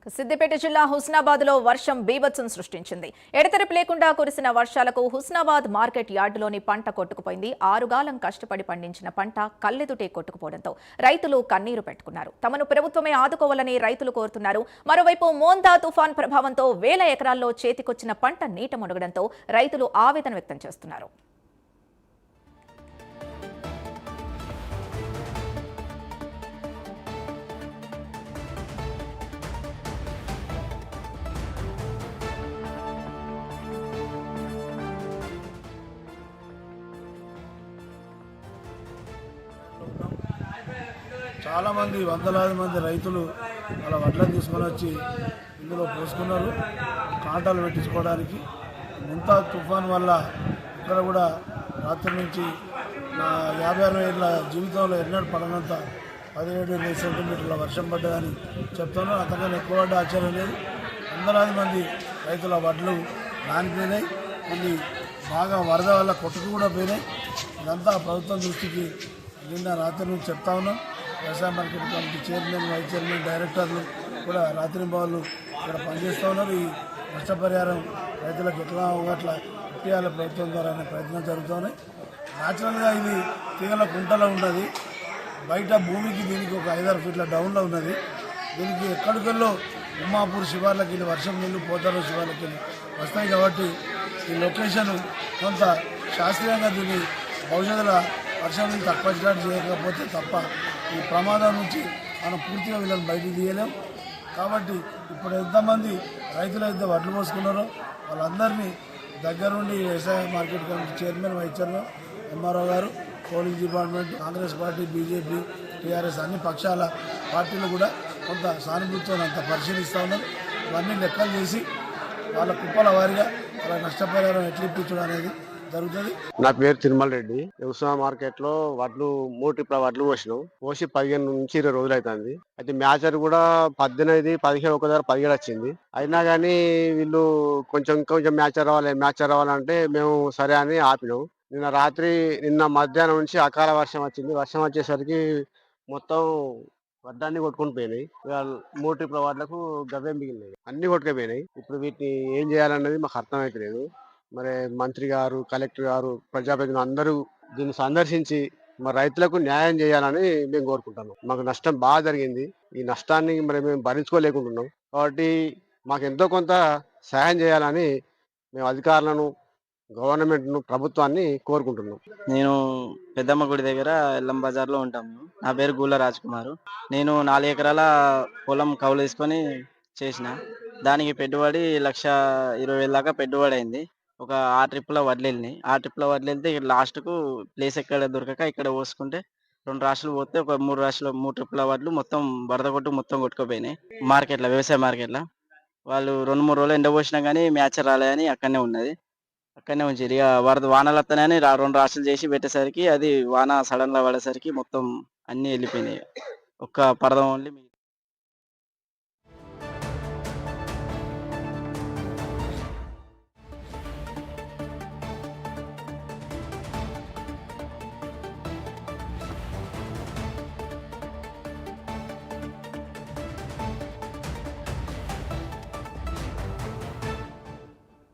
సిద్దిపేట జిల్లా హుస్నాబాద్ లో వర్షం బీభత్సం సృష్టించింది. ఎడతెరిపి లేకుండా కురిసిన వర్షాలకు హుస్నాబాద్ మార్కెట్ యార్డులోని పంట కొట్టుకుపోయింది. ఆరుగాలం కష్టపడి పండించిన పంట కళ్ళెదుటే కొట్టుకుపోవడంతో రైతులు కన్నీరు పెట్టుకున్నారు. తమను ప్రభుత్వమే ఆదుకోవాలని రైతులు కోరుతున్నారు. మరోవైపు మోందా తుఫాన్ ప్రభావంతో వేల ఎకరాల్లో చేతికొచ్చిన పంట నీట మునగడంతో రైతులు ఆవేదన వ్యక్తం చేస్తున్నారు. చాలామంది వందలాది మంది రైతులు వాళ్ళ వడ్లను తీసుకొని వచ్చి ఇందులో పోసుకున్నారు కాంటాలు పెట్టించుకోవడానికి. ముంతా తుఫాన్ వల్ల ఇక్కడ కూడా రాత్రి నుంచి 56 ఏళ్ళ జీవితంలో ఎన్నడూ పడనంత 17 సెంటీమీటర్ల వర్షం పడ్డదని చెప్తాను. అంతకన్నా ఎక్కువ పడ్డ ఆశ్చర్యం లేదు. వందలాది మంది రైతుల వడ్లు నానిపోయినాయి. కొన్ని బాగా వరద వల్ల కొట్టుకు కూడా పోయినాయి. ఇదంతా ప్రభుత్వం దృష్టికి నిన్న రాత్రి నుంచి చెప్తా ఉన్నాం. వ్యవసాయ market committee chairman, vice chairman, డైరెక్టర్లు కూడా రాత్రి బాళ్ళు ఇక్కడ పనిచేస్తూ ఉన్నారు. ఈ నష్టపరిహారం రైతులకు ఎట్లా ఒకట్లా ఇప్పియాల ప్రభుత్వం ద్వారా అనే ప్రయత్నం జరుగుతున్నాయి. న్యాచురల్గా ఇది తీగల కుంటలో ఉన్నది. బయట భూమికి దీనికి ఒక 5-6 ఫీట్ల డౌన్లో ఉన్నది. దీనికి ఎక్కడికెళ్ళో ఉమ్మాపూర్ శివార్లకి వెళ్ళి వర్షం నీళ్ళు పోతారో శివార్లకి వెళ్ళి వస్తాయి. కాబట్టి ఈ లొకేషన్ కొంత శాస్త్రీయంగా దీన్ని భవిష్యత్తులో వర్షం నీళ్ళు తక్కువ స్టార్ట్ చేయకపోతే తప్ప ఈ ప్రమాదం నుంచి మనం పూర్తిగా వీళ్ళని బయటికి తీయలేం. కాబట్టి ఇప్పుడు ఎంతమంది రైతులు అయితే వడ్లు పోసుకున్నారో వాళ్ళందరినీ దగ్గరుండి వ్యవసాయ market committee chairman, vice chairman, MRO గారు, police department, Congress party, BJP, TRS అన్ని పక్షాల పార్టీలు కూడా కొంత సానుభూతితో అంత పరిశీలిస్తూ ఉన్నారు. ఇవన్నీ లెక్కలు చేసి వాళ్ళ కుప్పల వారిగా వాళ్ళ నష్టపరిహారం ఎట్లా ఇప్పించడం అనేది జరుగుతుంది. నా పేరు తిరుమల రెడ్డి. వ్యవసాయ మార్కెట్ లో వడ్లు 3 ట్రిప్ల వడ్లు పోసి 15 నుంచి 20 రోజులు అవుతుంది. అయితే మ్యాచర్ కూడా 18, 17 ఒక దగ్గర 17 వచ్చింది. అయినా కానీ వీళ్ళు కొంచెం మ్యాచర్ రావాలంటే మేము సరే అని ఆపినాం. నిన్న మధ్యాహ్నం నుంచి అకాల వర్షం వచ్చింది. వర్షం వచ్చేసరికి మొత్తం వడ్లన్నీ కొట్టుకొని పోయినాయి. 3 ట్రిప్ల వడ్లకు గవ్వే మిగిలినాయి, అన్ని కొట్టుకుపోయినాయి. ఇప్పుడు వీటిని ఏం చేయాలన్నది మాకు అర్థమైతలేదు. మరి మంత్రి గారు, కలెక్టర్ గారు, ప్రజాప్రతినిధులు అందరూ దీన్ని సందర్శించి మరి రైతులకు న్యాయం చేయాలని మేము కోరుకుంటున్నాం. మాకు నష్టం బాగా జరిగింది. ఈ నష్టాన్ని మరి మేము భరించుకోలేకుంటున్నాం. కాబట్టి మాకు ఎంతో కొంత సహాయం చేయాలని మేము అధికారులను, గవర్నమెంట్ను, ప్రభుత్వాన్ని కోరుకుంటున్నాం. నేను పెద్దమ్మ గుడి దగ్గర ఎల్లం బజార్లో ఉంటాము. నా పేరు గూళ్ళ రాజ్ కుమార్. నేను 4 ఎకరాల పొలం కౌలు తీసుకొని చేసిన దానికి పెట్టుబడి 1,20,000 దాకా పెట్టుబడి అయింది. ఒక 6 ట్రిప్పుల వడ్లు వెళ్ళినాయి. 6 ట్రిప్పుల వడ్లు వెళ్తే లాస్ట్కు ప్లేస్ ఎక్కడ దొరకక ఇక్కడ పోసుకుంటే 2 రాశులు పోతే ఒక 3 ట్రిప్పుల వడ్లు మొత్తం వరద కొట్టు మొత్తం కొట్టుకుపోయినాయి. మార్కెట్లో, వ్యవసాయ మార్కెట్లో వాళ్ళు 2-3 రోజులు ఎండబోసినా కానీ మ్యాచ్ రాలేదని అక్కడనే ఉన్నది. అక్కడనే ఉంచారు. ఇక వానలు వస్తానని 2 రాశులు చేసి పెట్టేసరికి అది వాన సడన్గా పడేసరికి మొత్తం అన్నీ వెళ్ళిపోయినాయి. ఒక్క పరదం ఓన్లీ